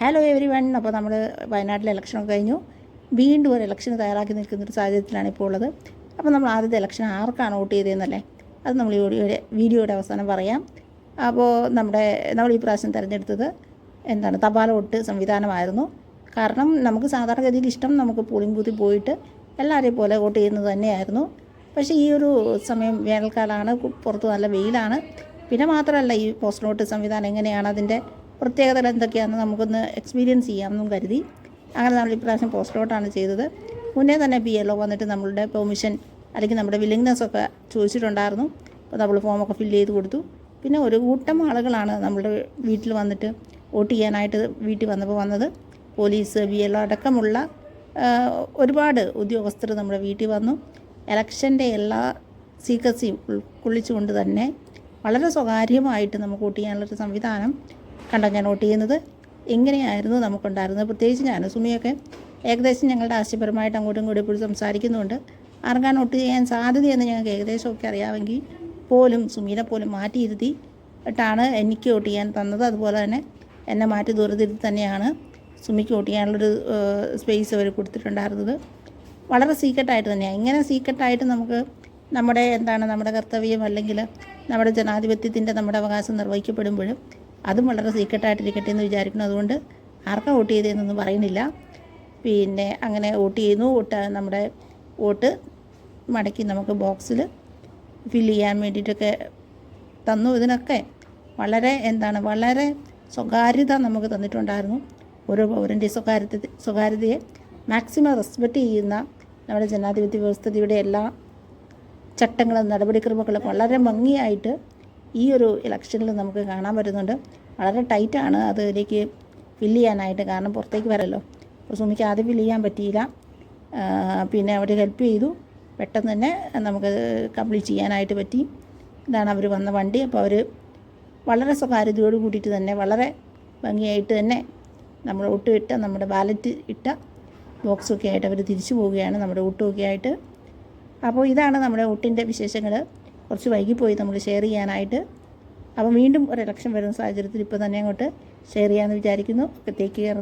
Hello every one. അപ്പോൾ നമ്മൾ വയനാട്ടിലെ ഇലക്ഷനൊക്കെ കഴിഞ്ഞു. വീണ്ടും ഒരു ഇലക്ഷന് തയ്യാറാക്കി നിൽക്കുന്നൊരു സാഹചര്യത്തിലാണ് ഇപ്പോൾ ഉള്ളത്. അപ്പോൾ നമ്മൾ ആദ്യത്തെ ഇലക്ഷൻ ആർക്കാണ് വോട്ട് ചെയ്തതെന്നല്ലേ, അത് നമ്മൾ ഈ വീഡിയോയുടെ അവസാനം പറയാം. അപ്പോൾ നമ്മൾ ഈ പ്രാവശ്യം തിരഞ്ഞെടുത്തത് തപാൽ വോട്ട് സംവിധാനമായിരുന്നു. കാരണം നമുക്ക് സാധാരണഗതിയിൽ ഇഷ്ടം നമുക്ക് പോളിംഗ് ബൂത്തിൽ പോയിട്ട് എല്ലാവരെയും പോലെ വോട്ട് ചെയ്യുന്നത് തന്നെയായിരുന്നു. പക്ഷേ ഈ ഒരു സമയം വേനൽക്കാലമാണ്, പുറത്ത് നല്ല വെയിലാണ്. പിന്നെ മാത്രമല്ല, ഈ പോസ്റ്റൽ വോട്ട് സംവിധാനം എങ്ങനെയാണ്, അതിൻ്റെ പ്രത്യേകതകൾ എന്തൊക്കെയാണെന്ന് നമുക്കൊന്ന് എക്സ്പീരിയൻസ് ചെയ്യാമെന്നും കരുതി അങ്ങനെ നമ്മൾ ഇപ്രാവശ്യം പോസ്റ്റൽ വോട്ടാണ് ചെയ്തത്. മുന്നേ തന്നെ BLO വന്നിട്ട് നമ്മളുടെ പെർമിഷൻ അല്ലെങ്കിൽ നമ്മുടെ വില്ലിങ്നെസ്സൊക്കെ ചോദിച്ചിട്ടുണ്ടായിരുന്നു. അപ്പോൾ നമ്മൾ ഫോമൊക്കെ ഫില്ല് ചെയ്ത് കൊടുത്തു. പിന്നെ ഒരു കൂട്ടം ആളുകളാണ് നമ്മുടെ വീട്ടിൽ വന്നിട്ട് വോട്ട് ചെയ്യാനായിട്ട് വീട്ടിൽ വന്നത്. പോലീസ്, BLO അടക്കമുള്ള ഒരുപാട് ഉദ്യോഗസ്ഥർ നമ്മുടെ വീട്ടിൽ വന്നു. ഇലക്ഷൻ്റെ എല്ലാ സീക്രസിയും ഉൾക്കൊള്ളിച്ചുകൊണ്ട് തന്നെ വളരെ സ്വകാര്യമായിട്ട് നമുക്ക് വോട്ട് ചെയ്യാനുള്ളൊരു സംവിധാനം കണ്ടാൽ ഞാൻ വോട്ട് ചെയ്യുന്നത് എങ്ങനെയായിരുന്നു നമുക്കുണ്ടായിരുന്നത്. പ്രത്യേകിച്ച് ഞാൻ സുമിയൊക്കെ ഏകദേശം ഞങ്ങളുടെ ആശയപരമായിട്ട് അങ്ങോട്ടും ഇങ്ങോട്ടും എപ്പോഴും സംസാരിക്കുന്നുണ്ട്. ആർക്കാണ് വോട്ട് ചെയ്യാൻ സാധ്യതയെന്ന് ഞങ്ങൾക്ക് ഏകദേശമൊക്കെ അറിയാമെങ്കിൽ പോലും സുമീനെ പോലും മാറ്റിയിരുത്തിയിട്ടാണ് എനിക്ക് വോട്ട് ചെയ്യാൻ തന്നത്. അതുപോലെ തന്നെ എന്നെ മാറ്റി ദൂരത്തിരുത്തി തന്നെയാണ് സുമിക്ക് വോട്ട് ചെയ്യാനുള്ളൊരു സ്പേസ് അവർ കൊടുത്തിട്ടുണ്ടായിരുന്നത്. വളരെ സീക്രട്ടായിട്ട് തന്നെയാണ്. ഇങ്ങനെ സീക്രട്ടായിട്ട് നമുക്ക് നമ്മുടെ കർത്തവ്യം അല്ലെങ്കിൽ നമ്മുടെ ജനാധിപത്യത്തിൻ്റെ നമ്മുടെ അവകാശം നിർവഹിക്കപ്പെടുമ്പോഴും അതും വളരെ സീക്രട്ടായിട്ടിരിക്കട്ടെ എന്ന് വിചാരിക്കുന്നു. അതുകൊണ്ട് ആർക്കാണ് വോട്ട് ചെയ്തതെന്നൊന്നും പറയുന്നില്ല. പിന്നെ അങ്ങനെ വോട്ട് ചെയ്യുന്നു. നമ്മുടെ വോട്ട് മടക്കി നമുക്ക് ബോക്സിൽ ഫില്ല് ചെയ്യാൻ വേണ്ടിയിട്ടൊക്കെ തന്നു. ഇതിനൊക്കെ വളരെ സ്വകാര്യത നമുക്ക് തന്നിട്ടുണ്ടായിരുന്നു. ഓരോ പൗരൻ്റെ സ്വകാര്യതയെ മാക്സിമം റെസ്പെക്റ്റ് ചെയ്യുന്ന നമ്മുടെ ജനാധിപത്യ വ്യവസ്ഥയുടെ എല്ലാ ചട്ടങ്ങളും നടപടിക്രമങ്ങളും വളരെ ഭംഗിയായിട്ട് ഈ ഒരു ഇലക്ഷനിൽ നമുക്ക് കാണാൻ പറ്റുന്നുണ്ട്. വളരെ ടൈറ്റാണ് അതിലേക്ക് ഫില്ല് ചെയ്യാനായിട്ട്, കാരണം പുറത്തേക്ക് വരല്ലോ. അപ്പോൾ സുമിക്ക് ആദ്യം ഫില്ല് ചെയ്യാൻ പറ്റിയില്ല. പിന്നെ അവർ ഹെൽപ്പ് ചെയ്തു. പെട്ടെന്ന് തന്നെ നമുക്ക് കംപ്ലീറ്റ് ചെയ്യാനായിട്ട് പറ്റി. ഇതാണ് അവർ വന്ന വണ്ടി. അപ്പോൾ അവർ വളരെ സ്വകാര്യതയോട് കൂടിയിട്ട് തന്നെ വളരെ ഭംഗിയായിട്ട് തന്നെ നമ്മൾ വോട്ട് നമ്മുടെ ബാലറ്റ് ഇട്ട ബോക്സൊക്കെ ആയിട്ട് അവർ തിരിച്ചു പോവുകയാണ്, നമ്മുടെ വോട്ടുമൊക്കെ ആയിട്ട്. അപ്പോൾ ഇതാണ് നമ്മുടെ വോട്ടിൻ്റെ വിശേഷങ്ങൾ. കുറച്ച് വൈകിപ്പോയി നമ്മൾ ഷെയർ ചെയ്യാനായിട്ട്. അപ്പോൾ വീണ്ടും ഒരു ഇലക്ഷൻ വരുന്ന സാഹചര്യത്തിൽ ഇപ്പോൾ തന്നെ അങ്ങോട്ട് ഷെയർ ചെയ്യാമെന്ന് വിചാരിക്കുന്നു. Take care.